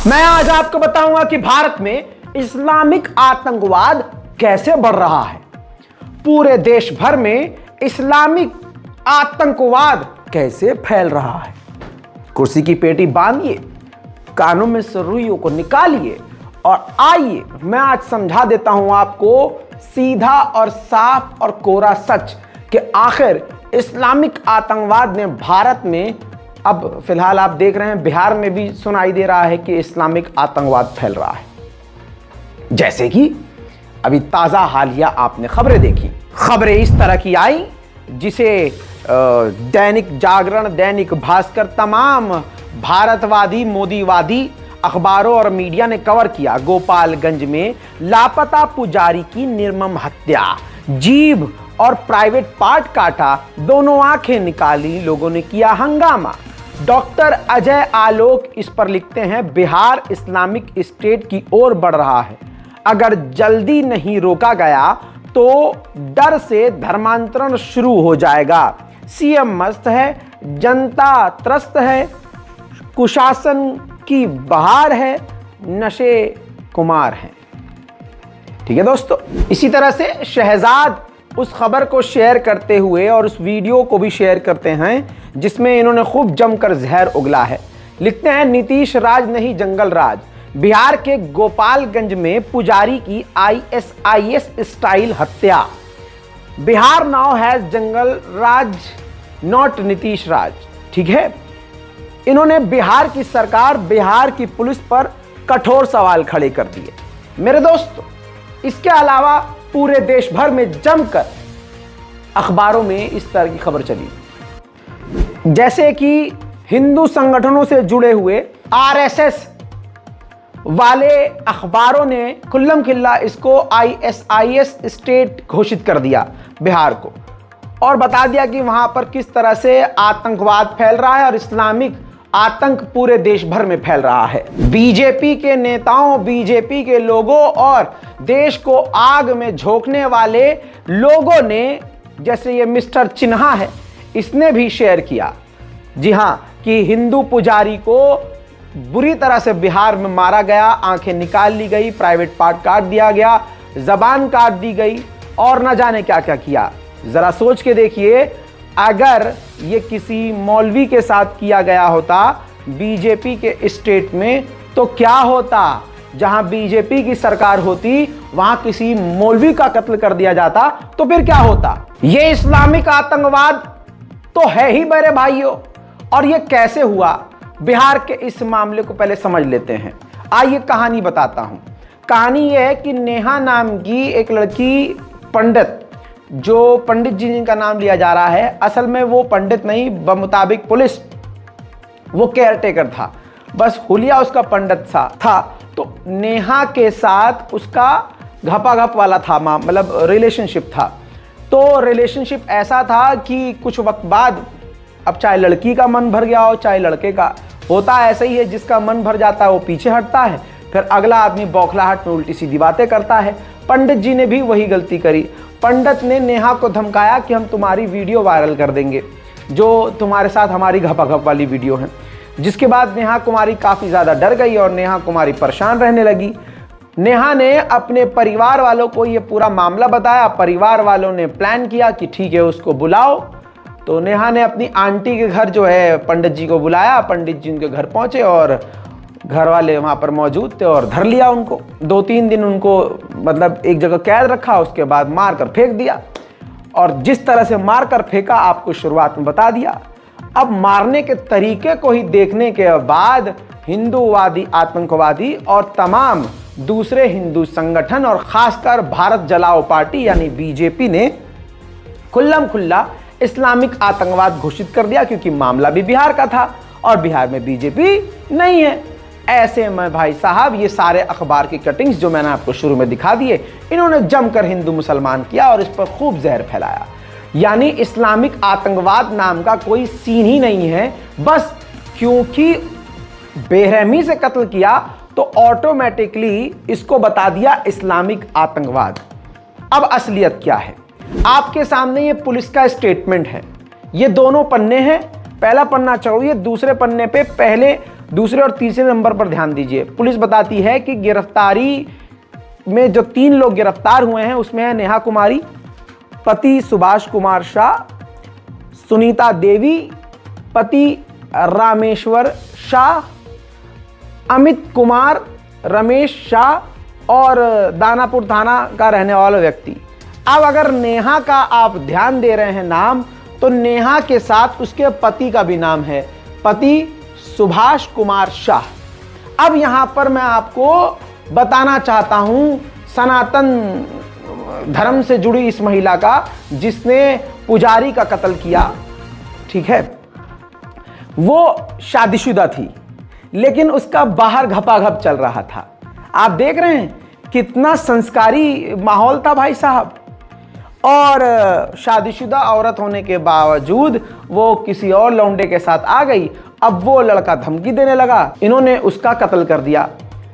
मैं आज आपको बताऊंगा कि भारत में इस्लामिक आतंकवाद कैसे बढ़ रहा है। पूरे देश भर में इस्लामिक आतंकवाद कैसे फैल रहा है। कुर्सी की पेटी बांधिए, कानों में से रुइयों को निकालिए और आइए मैं आज समझा देता हूं आपको सीधा और साफ और कोरा सच कि आखिर इस्लामिक आतंकवाद ने भारत में, अब फिलहाल आप देख रहे हैं बिहार में भी सुनाई दे रहा है कि इस्लामिक आतंकवाद फैल रहा है। जैसे कि अभी ताजा हालिया आपने खबरें देखी, खबरें इस तरह की आई जिसे दैनिक जागरण, दैनिक भास्कर, तमाम भारतवादी मोदीवादी अखबारों और मीडिया ने कवर किया। गोपालगंज में लापता पुजारी की निर्मम हत्या, जीभ और प्राइवेट पार्ट काटा, दोनों आंखें निकाली, लोगों ने किया हंगामा। डॉक्टर अजय आलोक इस पर लिखते हैं, बिहार इस्लामिक स्टेट की ओर बढ़ रहा है, अगर जल्दी नहीं रोका गया तो डर से धर्मांतरण शुरू हो जाएगा। सीएम मस्त है, जनता त्रस्त है, कुशासन की बहार है, नशे कुमार हैं। ठीक है दोस्तों, इसी तरह से शहजाद उस खबर को शेयर करते हुए और उस वीडियो को भी शेयर करते हैं जिसमें इन्होंने खूब जमकर जहर उगला है। लिखते हैं, नीतीश राज नहीं जंगल राज, बिहार के गोपालगंज में पुजारी की ISIS स्टाइल हत्या। Bihar now has jungle raj not Nitish raj. ठीक है, इन्होंने बिहार की सरकार, बिहार की पुलिस पर कठोर सवाल खड़े कर दिए। मेरे दोस्तों, इसके अलावा पूरे देश भर में जमकर अखबारों में इस तरह की खबर चली, जैसे कि हिंदू संगठनों से जुड़े हुए RSS वाले अखबारों ने खुल्लम खिल्ला इसको ISIS स्टेट घोषित कर दिया बिहार को, और बता दिया कि वहां पर किस तरह से आतंकवाद फैल रहा है और इस्लामिक आतंक पूरे देश भर में फैल रहा है। बीजेपी के नेताओं, बीजेपी के लोगों और देश को आग में झोंकने वाले लोगों ने, जैसे ये मिस्टर चिन्हा है, इसने भी शेयर किया, जी हां, कि हिंदू पुजारी को बुरी तरह से बिहार में मारा गया, आंखें निकाल ली गई, प्राइवेट पार्ट काट दिया गया, जबान काट दी गई और न जाने क्या क्या किया। जरा सोच के देखिए, अगर ये किसी मौलवी के साथ किया गया होता बीजेपी के स्टेट में तो क्या होता। जहां बीजेपी की सरकार होती वहां किसी मौलवी का कत्ल कर दिया जाता तो फिर क्या होता। ये इस्लामिक आतंकवाद तो है ही मेरे भाइयों। और ये कैसे हुआ, बिहार के इस मामले को पहले समझ लेते हैं। आइए कहानी बताता हूं। कहानी यह है कि नेहा नाम की एक लड़की, पंडित, जो पंडित जी जिनका नाम लिया जा रहा है, असल में वो पंडित नहीं, बमुताबिक पुलिस वो केयरटेकर था, बस हुलिया उसका पंडित था। तो नेहा के साथ उसका घपाघप वाला था, मतलब रिलेशनशिप था। तो रिलेशनशिप ऐसा था कि कुछ वक्त बाद, अब चाहे लड़की का मन भर गया हो चाहे लड़के का, होता ऐसा ही है, जिसका मन भर जाता है वो पीछे हटता है, फिर अगला आदमी बौखलाहट में उल्टी सीधी बातें करता है। पंडित जी ने भी वही गलती करी। पंडित ने नेहा को धमकाया कि हम तुम्हारी वीडियो वायरल कर देंगे, जो तुम्हारे साथ हमारी घपाघप वाली वीडियो है। जिसके बाद नेहा कुमारी काफ़ी ज़्यादा डर गई और नेहा कुमारी परेशान रहने लगी। नेहा ने अपने परिवार वालों को ये पूरा मामला बताया। परिवार वालों ने प्लान किया कि ठीक है, उसको बुलाओ। तो नेहा ने अपनी आंटी के घर जो है पंडित जी को बुलाया। पंडित जी उनके घर पहुँचे और घर वाले वहाँ पर मौजूद थे और धर लिया उनको। 2-3 दिन उनको मतलब एक जगह कैद रखा, उसके बाद मार कर फेंक दिया। और जिस तरह से मार कर फेंका आपको शुरुआत में बता दिया। अब मारने के तरीके को ही देखने के बाद हिंदूवादी आतंकवादी और तमाम दूसरे हिंदू संगठन और खासकर भारत जलाओ पार्टी यानी बीजेपी ने खुल्लम खुल्ला इस्लामिक आतंकवाद घोषित कर दिया, क्योंकि मामला भी बिहार का था और बिहार में बीजेपी नहीं है। ऐसे में भाई साहब ये सारे अखबार की कटिंग्स जो मैंने आपको शुरू में दिखा दिए, इन्होंने जमकर हिंदू मुसलमान किया और इस पर खूब जहर फैलाया। यानी इस्लामिक आतंकवाद नाम का कोई सीन ही नहीं है। बस क्योंकि बेरहमी से कत्ल किया तो ऑटोमेटिकली इसको बता दिया इस्लामिक आतंकवाद। अब असलियत क्या है, आपके सामने ये पुलिस का स्टेटमेंट है। ये दोनों पन्ने हैं, पहला पन्ना चाहिए, दूसरे पन्ने पे पहले दूसरे और तीसरे नंबर पर ध्यान दीजिए। पुलिस बताती है कि गिरफ्तारी में जो 3 लोग गिरफ्तार हुए हैं उसमें है नेहा कुमारी, पति सुभाष कुमार शाह, सुनीता देवी, पति रामेश्वर शाह, अमित कुमार, रमेश शाह और दानापुर थाना का रहने वाला व्यक्ति। अब अगर नेहा का आप ध्यान दे रहे हैं नाम, तो नेहा के साथ उसके पति का भी नाम है, पति सुभाष कुमार शाह। अब यहां पर मैं आपको बताना चाहता हूं सनातन धर्म से जुड़ी इस महिला का, जिसने पुजारी का कत्ल किया, ठीक है, वो शादीशुदा थी लेकिन उसका बाहर घपाघप चल रहा था। आप देख रहे हैं कितना संस्कारी माहौल था भाई साहब, और शादीशुदा औरत होने के बावजूद वो किसी और लौंडे के साथ आ गई। अब वो लड़का धमकी देने लगा, इन्होंने उसका कत्ल कर दिया।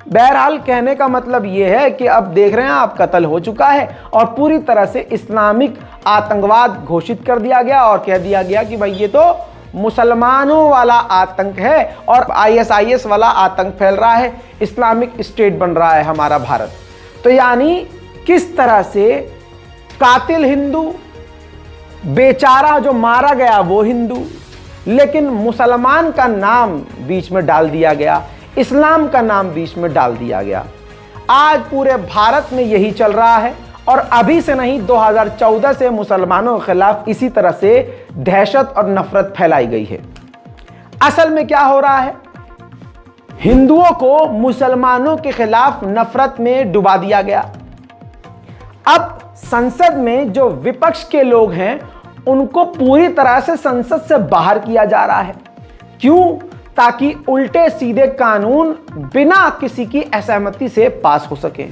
बहरहाल कहने का मतलब ये है कि अब देख रहे हैं आप, कत्ल हो चुका है और पूरी तरह से इस्लामिक आतंकवाद घोषित कर दिया गया और कह दिया गया कि भाई ये तो मुसलमानों वाला आतंक है और ISIS वाला आतंक फैल रहा है, इस्लामिक स्टेट बन रहा है हमारा भारत। तो यानी किस तरह से कातिल हिंदू, बेचारा जो मारा गया वो हिंदू, लेकिन मुसलमान का नाम बीच में डाल दिया गया, इस्लाम का नाम बीच में डाल दिया गया। आज पूरे भारत में यही चल रहा है और अभी से नहीं, 2014 से मुसलमानों के खिलाफ इसी तरह से दहशत और नफरत फैलाई गई है। असल में क्या हो रहा है, हिंदुओं को मुसलमानों के खिलाफ नफरत में डुबा दिया गया। अब संसद में जो विपक्ष के लोग हैं उनको पूरी तरह से संसद से बाहर किया जा रहा है। क्यों? ताकि उल्टे सीधे कानून बिना किसी की असहमति से पास हो सके।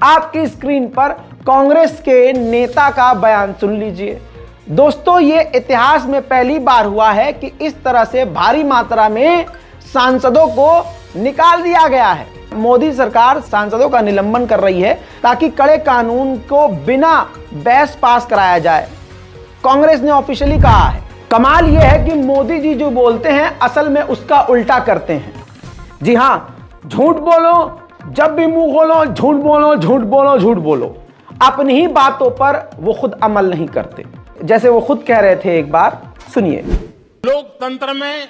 आपकी स्क्रीन पर कांग्रेस के नेता का बयान सुन लीजिए। दोस्तों, ये इतिहास में पहली बार हुआ है कि इस तरह से भारी मात्रा में सांसदों को निकाल दिया गया है। मोदी सरकार सांसदों का निलंबन कर रही है ताकि कड़े कानून को बिना बहस पास कराया जाए। कांग्रेस ने ऑफिशियली कहा है। कमाल यह है कि मोदी जी जो बोलते हैं असल में उसका उल्टा करते हैं। जी हां, झूठ बोलो, जब भी मुंह खोलो झूठ बोलो, झूठ बोलो, झूठ बोलो। अपनी ही बातों पर वो खुद अमल नहीं करते। जैसे वो खुद कह रहे थे, एक बार सुनिए। लोकतंत्र में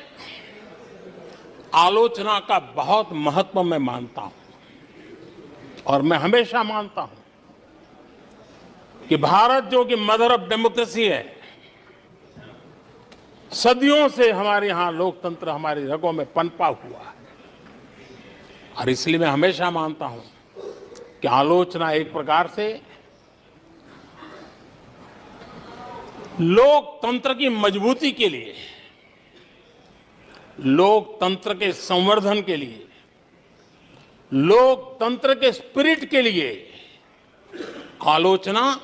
आलोचना का बहुत महत्व मैं मानता हूं और मैं हमेशा मानता हूं कि भारत जो कि मदर ऑफ डेमोक्रेसी है, सदियों से हमारे यहां लोकतंत्र हमारी रगों में पनपा हुआ है और इसलिए मैं हमेशा मानता हूं कि आलोचना एक प्रकार से लोकतंत्र की मजबूती के लिए, लोकतंत्र के संवर्धन के लिए, लोकतंत्र के स्पिरिट के लिए आलोचना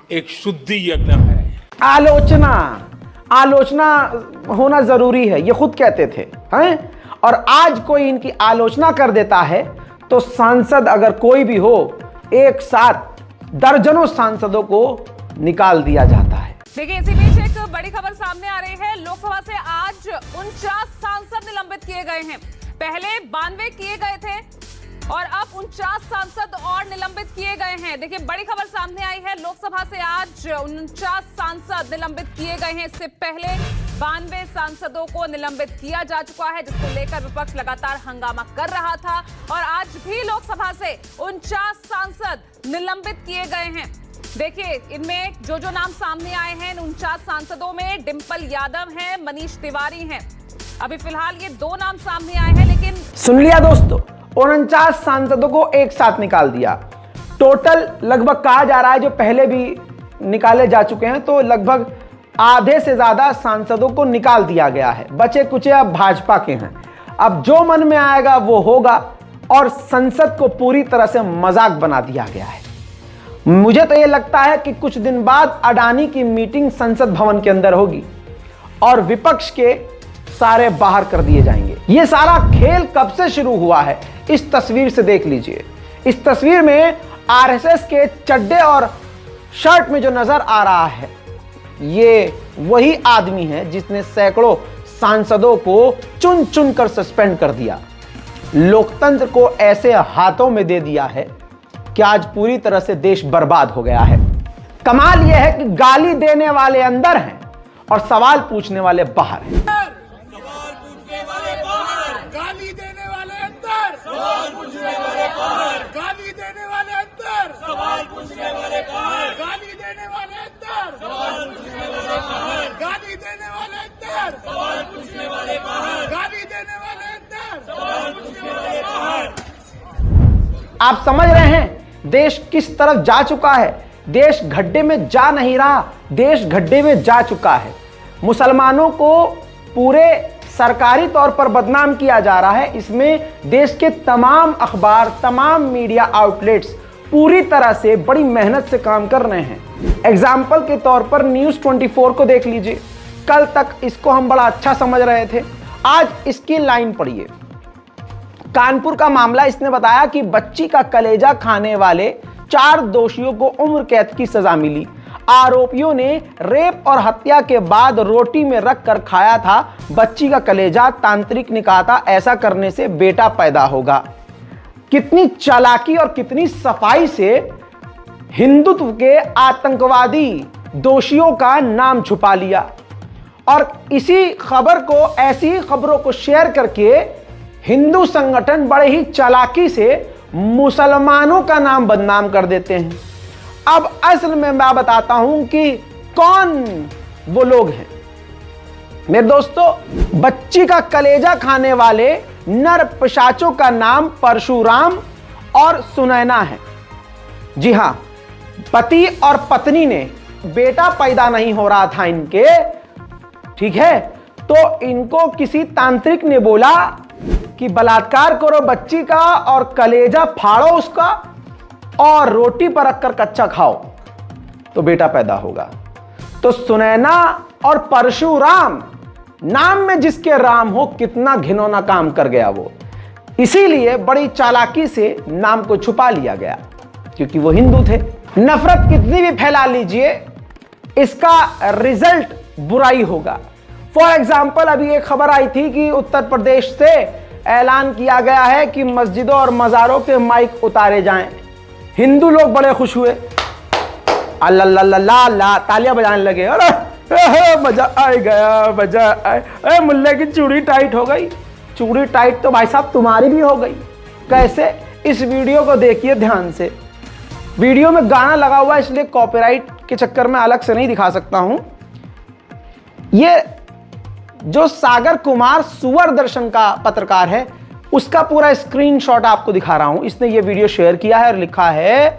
एक शुद्धि यज्ञ है। आलोचना होना जरूरी है, ये खुद कहते थे, हैं? और आज कोई इनकी आलोचना कर देता है तो सांसद अगर कोई भी हो, एक साथ दर्जनों सांसदों को निकाल दिया जाता है। देखिए, इसी बीच एक बड़ी खबर सामने आ रही है। लोकसभा से आज 49 सांसद निलंबित किए गए हैं। पहले 92 किए गए थे और अब 49 सांसद और निलंबित किए गए हैं। देखिए, बड़ी खबर सामने आई है। लोकसभा से आज 49 सांसद निलंबित किए गए हैं। इससे पहले 92 सांसदों को निलंबित किया जा चुका है, जिसको लेकर विपक्ष लगातार हंगामा कर रहा था और आज भी लोकसभा से 49 सांसद निलंबित किए गए हैं। देखिए, इनमें जो नाम सामने आए हैं, 49 सांसदों में डिंपल यादव हैं, मनीष तिवारी हैं। अभी फिलहाल ये 2 नाम सामने आए हैं, लेकिन सुन लिया दोस्तों, 49 सांसदों को एक साथ निकाल दिया। टोटल लगभग कहा जा रहा है जो पहले भी निकाले जा चुके हैं, तो लगभग आधे से ज्यादा सांसदों को निकाल दिया गया है। बचे कुचे अब भाजपा के हैं। अब जो मन में आएगा वो होगा और संसद को पूरी तरह से मजाक बना दिया गया है। मुझे तो यह लगता है कि कुछ दिन बाद अडानी की मीटिंग संसद भवन के अंदर होगी और विपक्ष के सारे बाहर कर दिए जाएंगे। यह सारा खेल कब से शुरू हुआ है, इस तस्वीर से देख लीजिए। इस तस्वीर में आरएसएस के चड्डे और शर्ट में जो नजर आ रहा है, ये वही आदमी है जिसने सैकड़ों सांसदों को चुन चुन कर सस्पेंड कर दिया। लोकतंत्र को ऐसे हाथों में दे दिया है कि आज पूरी तरह से देश बर्बाद हो गया है। कमाल यह है कि गाली देने वाले अंदर हैं और सवाल पूछने वाले बाहर हैं। गाली देने वाले अंदर, सवाल पूछने वाले बाहर। गाली देने वाले अंदर, सवाल पूछने वाले बाहर। गाली देने वाले अंदर, सवाल पूछने वाले बाहर। गाली देने वाले अंदर, सवाल पूछने वाले बाहर। गाली देने वाले अंदर, सवाल पूछने वाले बाहर। आप समझ रहे हैं देश किस तरफ जा चुका है? देश गड्ढे में जा नहीं रहा, देश गड्ढे में जा चुका है। मुसलमानों को पूरे सरकारी तौर पर बदनाम किया जा रहा है। इसमें देश के तमाम अखबार, तमाम मीडिया आउटलेट्स पूरी तरह से बड़ी मेहनत से काम कर रहे हैं। एग्जाम्पल के तौर पर न्यूज़ 24 को देख लीजिए। कल तक इसको हम बड़ा अच्छा समझ रहे थे, आज इसकी लाइन पढ़िए। कानपुर का मामला, इसने बताया कि बच्ची का कलेजा खाने वाले 4 दोषियों को उम्र कैद की सजा मिली। आरोपियों ने रेप और हत्या के बाद रोटी में रख कर खाया था बच्ची का कलेजा। तांत्रिक ने कहा था ऐसा करने से बेटा पैदा होगा। कितनी चालाकी और कितनी सफाई से हिंदुत्व के आतंकवादी दोषियों का नाम छुपा लिया और इसी खबर को, ऐसी खबरों को शेयर करके हिंदू संगठन बड़े ही चालाकी से मुसलमानों का नाम बदनाम कर देते हैं। अब असल में मैं बताता हूं कि कौन वो लोग हैं। मेरे दोस्तों, बच्ची का कलेजा खाने वाले नर पिशाचों का नाम परशुराम और सुनैना है। जी हां, पति और पत्नी ने बेटा पैदा नहीं हो रहा था इनके, ठीक है, तो इनको किसी तांत्रिक ने बोला कि बलात्कार करो बच्ची का और कलेजा फाड़ो उसका और रोटी पर रखकर कच्चा खाओ तो बेटा पैदा होगा। तो सुनैना और परशुराम, नाम में जिसके राम हो, कितना घिनौना काम कर गया वो। इसीलिए बड़ी चालाकी से नाम को छुपा लिया गया क्योंकि वो हिंदू थे। नफरत कितनी भी फैला लीजिए, इसका रिजल्ट बुराई होगा। फॉर एग्जाम्पल, अभी एक खबर आई थी कि उत्तर प्रदेश से ऐलान किया गया है कि मस्जिदों और मज़ारों के माइक उतारे जाएं। हिंदू लोग बड़े खुश हुए, अल्लाह तालियां बजाने लगे। अरे मजा आ गया, मजा आए। मुल्ले की चूड़ी टाइट हो गई। चूड़ी टाइट तो भाई साहब तुम्हारी भी हो गई। कैसे? इस वीडियो को देखिए ध्यान से। वीडियो में गाना लगा हुआ है, इसलिए कॉपीराइट के चक्कर में अलग से नहीं दिखा सकता हूं। ये जो सागर कुमार सुवर दर्शन का पत्रकार है, उसका पूरा स्क्रीनशॉट आपको दिखा रहा हूं। इसने ये वीडियो शेयर किया है और लिखा है,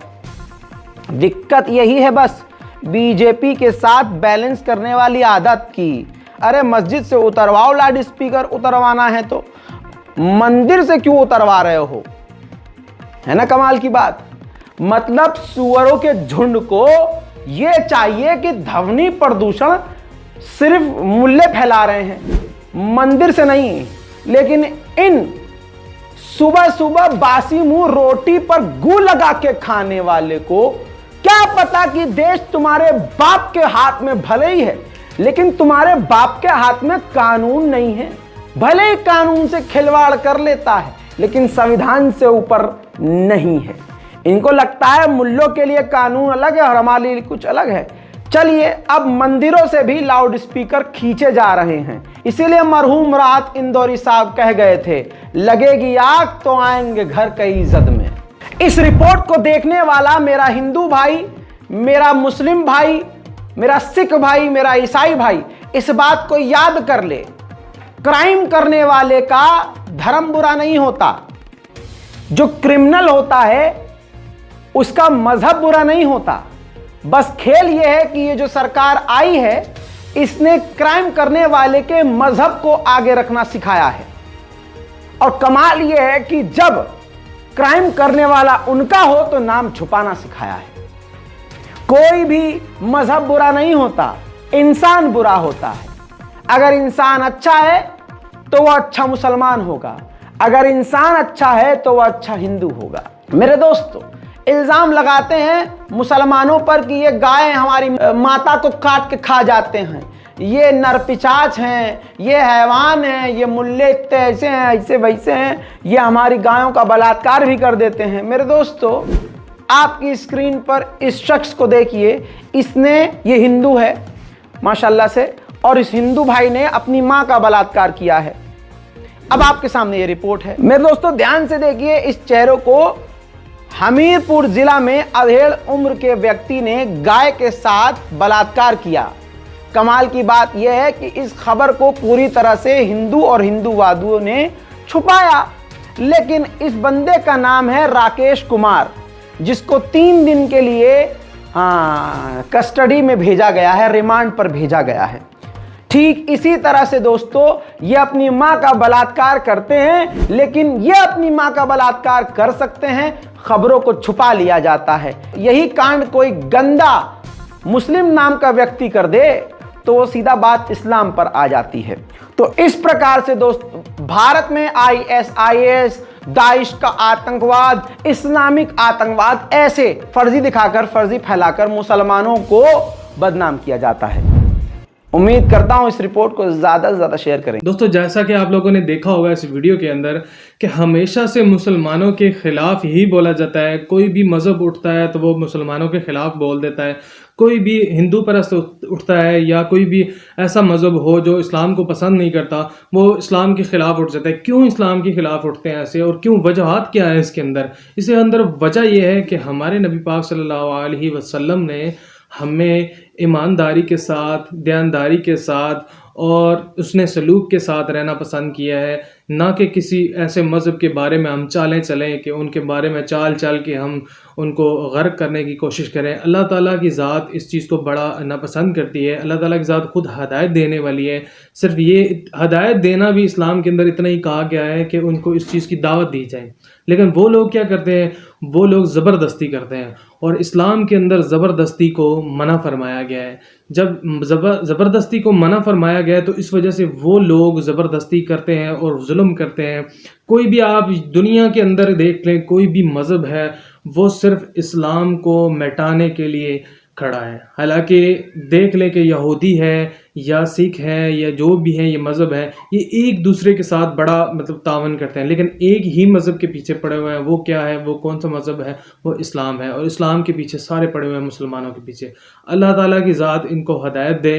दिक्कत यही है बस बीजेपी के साथ बैलेंस करने वाली आदत की। अरे मस्जिद से उतरवाओ, लाउड स्पीकर उतरवाना है तो मंदिर से क्यों उतरवा रहे हो? है ना कमाल की बात। मतलब सुअरों के झुंड को ये चाहिए कि ध्वनि प्रदूषण सिर्फ मुल्ले फैला रहे हैं, मंदिर से नहीं। लेकिन इन सुबह सुबह बासी मुंह रोटी पर गू लगा के खाने वाले को क्या पता कि देश तुम्हारे बाप के हाथ में भले ही है, लेकिन तुम्हारे बाप के हाथ में कानून नहीं है। भले ही कानून से खिलवाड़ कर लेता है, लेकिन संविधान से ऊपर नहीं है। इनको लगता है मुल्लों के लिए कानून अलग है और हमारे लिए कुछ अलग है। चलिए, अब मंदिरों से भी लाउड स्पीकर खींचे जा रहे हैं। इसीलिए मरहूम राहत इंदौरी साहब कह गए थे, लगेगी आग तो आएंगे घर कई इज्जत में। इस रिपोर्ट को देखने वाला मेरा हिंदू भाई, मेरा मुस्लिम भाई, मेरा सिख भाई, मेरा ईसाई भाई इस बात को याद कर ले, क्राइम करने वाले का धर्म बुरा नहीं होता। जो क्रिमिनल होता है उसका मजहब बुरा नहीं होता। बस खेल यह है कि ये जो सरकार आई है, इसने क्राइम करने वाले के मजहब को आगे रखना सिखाया है। और कमाल यह है कि जब क्राइम करने वाला उनका हो तो नाम छुपाना सिखाया है। कोई भी मजहब बुरा नहीं होता, इंसान बुरा होता है। अगर इंसान अच्छा है तो वह अच्छा मुसलमान होगा, अगर इंसान अच्छा है तो वह अच्छा हिंदू होगा। मेरे दोस्तों, इल्ज़ाम लगाते हैं मुसलमानों पर कि ये गाय हमारी माता को काट के खा जाते हैं, ये नरपिशाच हैं, ये हैवान हैं, ये मुल्ले ऐसे हैं, ऐसे वैसे हैं, ये हमारी गायों का बलात्कार भी कर देते हैं। मेरे दोस्तों, आपकी स्क्रीन पर इस शख्स को देखिए, ये हिंदू है माशाल्लाह से, और इस हिंदू भाई ने अपनी माँ का बलात्कार किया है। अब आपके सामने ये रिपोर्ट है। मेरे दोस्तों ध्यान से देखिए, इस चेहरे को हमीरपुर जिला में अधेड़ उम्र के व्यक्ति ने गाय के साथ बलात्कार किया। कमाल की बात यह है कि इस खबर को पूरी तरह से हिंदू और हिंदूवादियों ने छुपाया, लेकिन इस बंदे का नाम है राकेश कुमार, जिसको 3 दिन के लिए कस्टडी में भेजा गया है, रिमांड पर भेजा गया है। ठीक इसी तरह से दोस्तों, ये अपनी मां का बलात्कार करते हैं, लेकिन ये अपनी मां का बलात्कार कर सकते हैं, खबरों को छुपा लिया जाता है। यही कांड कोई गंदा मुस्लिम नाम का व्यक्ति कर दे तो वो सीधा बात इस्लाम पर आ जाती है। तो इस प्रकार से दोस्तों, भारत में ISIS, दाइश का आतंकवाद, इस्लामिक आतंकवाद ऐसे फर्जी दिखाकर, फर्जी फैलाकर मुसलमानों को बदनाम किया जाता है। उम्मीद करता हूं इस रिपोर्ट को ज़्यादा से ज़्यादा शेयर करें। दोस्तों, जैसा कि आप लोगों ने देखा होगा इस वीडियो के अंदर कि हमेशा से मुसलमानों के खिलाफ ही बोला जाता है। कोई भी मज़हब उठता है तो वो मुसलमानों के खिलाफ बोल देता है। कोई भी हिंदू परस्त उठता है या कोई भी ऐसा मज़हब हो जो इस्लाम को पसंद नहीं करता, वो इस्लाम के ख़िलाफ़ उठ जाता है। क्यों इस्लाम के ख़िलाफ़ उठते हैं ऐसे, और क्यों, वजहात क्या है इसके अंदर? इसके अंदर वजह यह है कि हमारे नबी पाक सल्लल्लाहु अलैहि वसल्लम ने हमें ईमानदारी के साथ, दयानदारी के साथ और उसने सलूक के साथ रहना पसंद किया है, ना कि किसी ऐसे मज़हब के बारे में हम चालें चलें कि उनके बारे में चाल चल के हम उनको गर्क करने की कोशिश करें। अल्लाह ताला की ज़ात इस चीज़ को बड़ा नापसंद करती है। अल्लाह ताला की ज़ात खुद हदायत देने वाली है। सिर्फ ये हदायत देना भी इस्लाम के अंदर इतना ही कहा गया है कि उनको इस चीज़ की दावत दी जाए, लेकिन वो लोग क्या करते हैं, वो लोग ज़बरदस्ती करते हैं, और इस्लाम के अंदर ज़बरदस्ती को मना फरमाया गया है। जब ज़बरदस्ती को मना फरमाया गया है तो इस वजह से वो लोग ज़बरदस्ती करते हैं और जुल्म करते हैं। कोई भी आप दुनिया के अंदर देख लें, कोई भी मज़हब है वो सिर्फ इस्लाम को मिटाने के लिए खड़ा है। हालांकि देख लें कि यहूदी है या सिख है या जो भी है, ये मज़हब है, ये एक दूसरे के साथ बड़ा तावन करते हैं, लेकिन एक ही मज़हब के पीछे पड़े हुए हैं। वो क्या है, वो कौन सा मज़हब है? वो इस्लाम है, और इस्लाम के पीछे सारे पड़े हुए हैं मुसलमानों के पीछे। अल्लाह ताला की ज़ात इनको हदायत दे।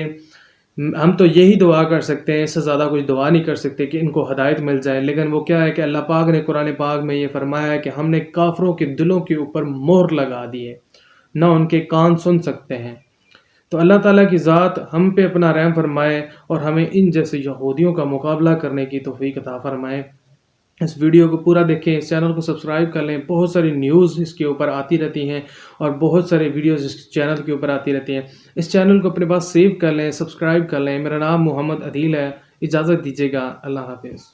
हम तो यही दुआ कर सकते हैं, इससे ज़्यादा कुछ दुआ नहीं कर सकते कि इनको हदायत मिल जाए। लेकिन वो क्या है कि अल्लाह पाक ने कुरान पाक में ये फरमाया है कि हमने काफरों के दिलों के ऊपर मोहर लगा दी है, ना उनके कान सुन सकते हैं। तो अल्लाह ताला की ज़ात हम पे अपना रहम फरमाए और हमें इन जैसे यहूदियों का मुकाबला करने की तौफीक अता फरमाए। इस वीडियो को पूरा देखें, इस चैनल को सब्सक्राइब कर लें। बहुत सारी न्यूज़ इसके ऊपर आती रहती हैं और बहुत सारे वीडियोस इस चैनल के ऊपर आती रहती हैं। इस चैनल को अपने पास सेव कर लें, सब्सक्राइब कर लें। मेरा नाम मोहम्मद अदील है। इजाज़त दीजिएगा। अल्लाह हाफिज़।